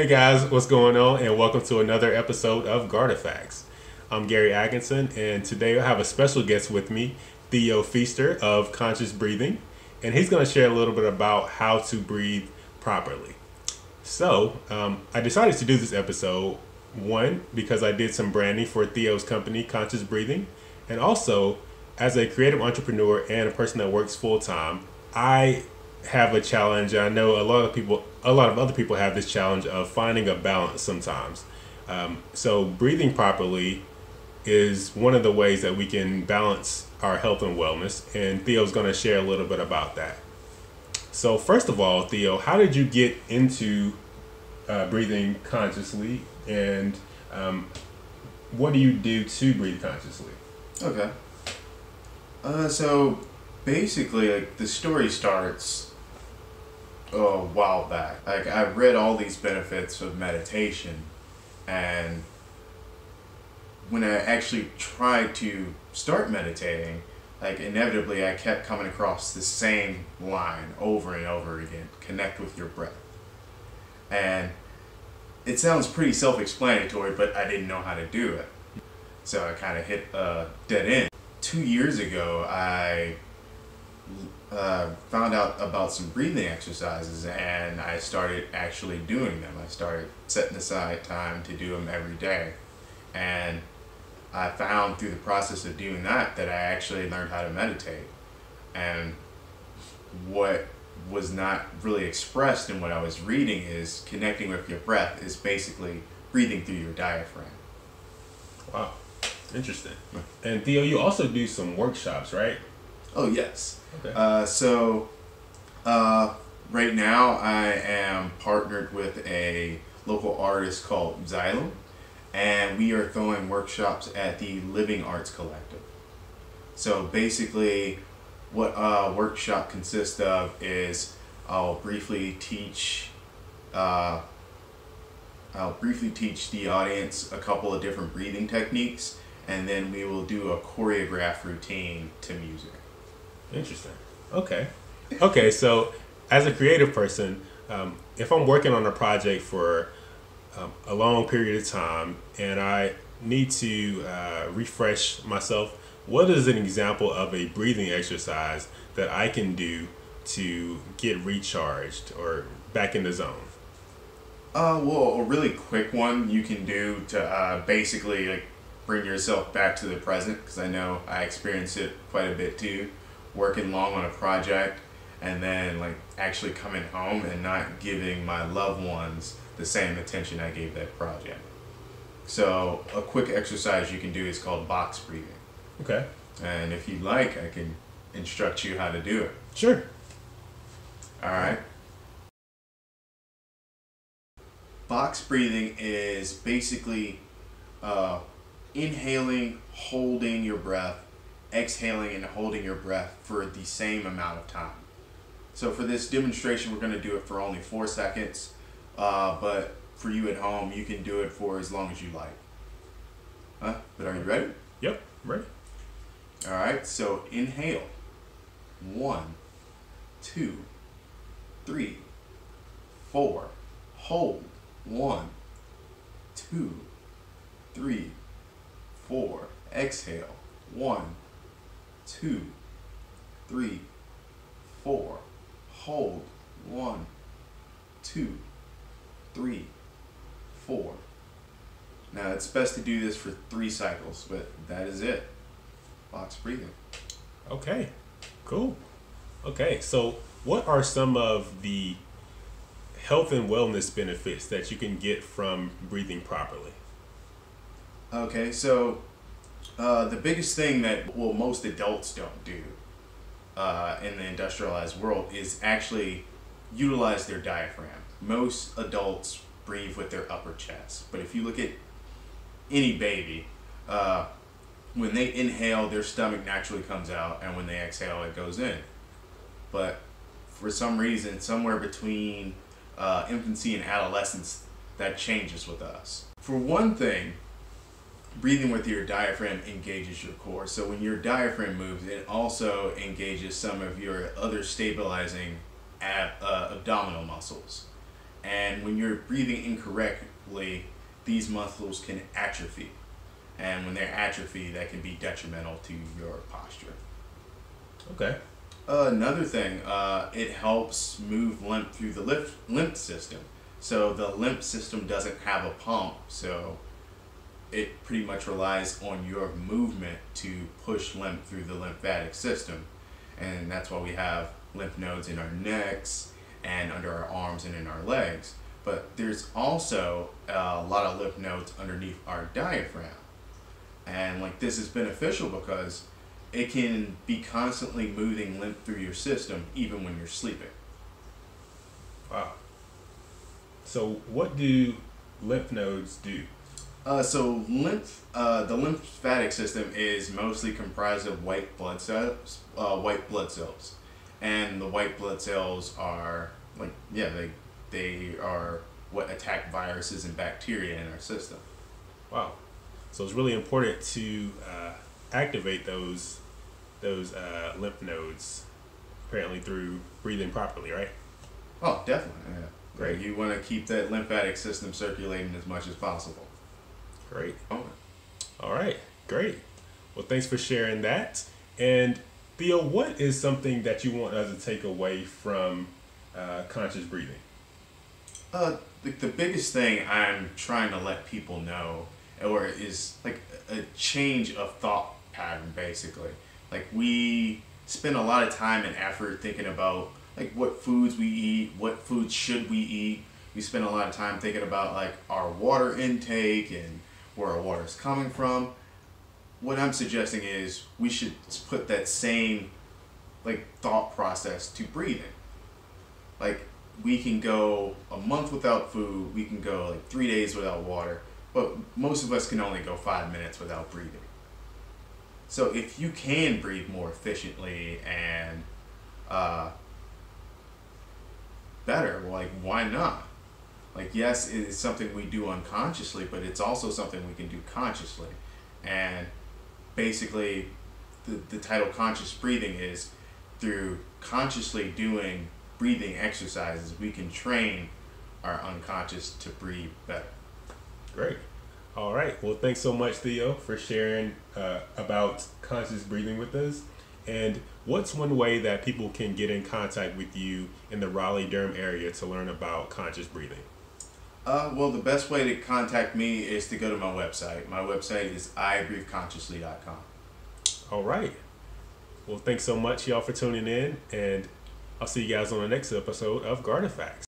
Hey guys, what's going on? And welcome to another episode of Gartifacts. I'm Garry Atkinson, and today I have a special guest with me, Theo of Conscious Breathing, and he's going to share a little bit about how to breathe properly. So, I decided to do this episode, one, because I did some branding for Theo's company, Conscious Breathing, and also, as a creative entrepreneur and a person that works full-time, I have a challenge. I know a lot of other people have this challenge of finding a balance sometimes. So breathing properly is one of the ways that we can balance our health and wellness, and Theo's going to share a little bit about that. So first of all, Theo, how did you get into breathing consciously, and what do you do to breathe consciously? Okay. So basically, the story starts a while back. I read all these benefits of meditation, and when I actually tried to start meditating, inevitably I kept coming across the same line over and over again: connect with your breath. And it sounds pretty self-explanatory, but I didn't know how to do it. So I kind of hit a dead end. 2 years ago, I found out about some breathing exercises, and I started actually doing them. I started setting aside time to do them every day, and I found through the process of doing that I actually learned how to meditate. And what was not really expressed in what I was reading is connecting with your breath is basically breathing through your diaphragm. Wow, interesting. And Theo, you also do some workshops, right? Oh, yes. Okay. Right now I am partnered with a local artist called Xylem, and we are throwing workshops at the Living Arts Collective. So basically what a workshop consists of is I'll briefly teach the audience a couple of different breathing techniques, and then we will do a choreographed routine to music. Interesting. Okay, so as a creative person, if I'm working on a project for a long period of time and I need to refresh myself, what is an example of a breathing exercise that I can do to get recharged or back in the zone? Well, a really quick one you can do to basically bring yourself back to the present, because I know I experience it quite a bit too, working long on a project and then actually coming home and not giving my loved ones the same attention I gave that project. So a quick exercise you can do is called box breathing. Okay. And if you'd like, I can instruct you how to do it. Sure. All right. Box breathing is basically inhaling, holding your breath, exhaling and holding your breath for the same amount of time. So for this demonstration, we're going to do it for only 4 seconds, but for you at home, you can do it for as long as you like. But are you ready? Yep, ready. All right, so inhale. 1, 2, 3, 4. Hold. 1, 2, 3, 4. Exhale. 1, 2, 3, 4. Hold. 1, 2, 3, 4. Now it's best to do this for 3 cycles, but that is it. Box breathing. Okay, cool. Okay, so what are some of the health and wellness benefits that you can get from breathing properly? Okay, so the biggest thing that most adults don't do in the industrialized world is actually utilize their diaphragm. Most adults breathe with their upper chest, but if you look at any baby, when they inhale, their stomach naturally comes out, and when they exhale, it goes in. But for some reason, somewhere between infancy and adolescence, that changes with us. For one thing, breathing with your diaphragm engages your core. So when your diaphragm moves, it also engages some of your other stabilizing abdominal muscles. And when you're breathing incorrectly, these muscles can atrophy. And when they're atrophy, that can be detrimental to your posture. Okay. Another thing, it helps move lymph through the lymph system. So the lymph system doesn't have a pump, so it pretty much relies on your movement to push lymph through the lymphatic system. And that's why we have lymph nodes in our necks and under our arms and in our legs. But there's also a lot of lymph nodes underneath our diaphragm. And like this is beneficial because it can be constantly moving lymph through your system even when you're sleeping. Wow. So what do lymph nodes do? So the lymphatic system is mostly comprised of white blood cells. And the white blood cells are they are what attack viruses and bacteria in our system. Wow. So it's really important to activate those lymph nodes, apparently through breathing properly, right? Oh, definitely. Yeah. Great. You want to keep that lymphatic system circulating as much as possible. Great. Oh. All right. Great. Well, thanks for sharing that. And Theo, what is something that you want us to take away from conscious breathing? The biggest thing I'm trying to let people know, or is like a change of thought pattern, basically. Like we spend a lot of time and effort thinking about like what foods we eat, what foods should we eat. We spend a lot of time thinking about like our water intake and where our water is coming from. What I'm suggesting is we should put that same like thought process to breathing. Like we can go a month without food, we can go like 3 days without water, but most of us can only go 5 minutes without breathing. So if you can breathe more efficiently and better, like why not? Like yes, it is something we do unconsciously, but it's also something we can do consciously. And basically the title conscious breathing is through consciously doing breathing exercises, we can train our unconscious to breathe better. Great. All right. Well, thanks so much, Theo, for sharing about conscious breathing with us. And what's one way that people can get in contact with you in the Raleigh-Durham area to learn about conscious breathing? Well, the best way to contact me is to go to my website. My website is ibreatheconsciously.com. All right. Well, thanks so much, y'all, for tuning in. And I'll see you guys on the next episode of Gartifacts.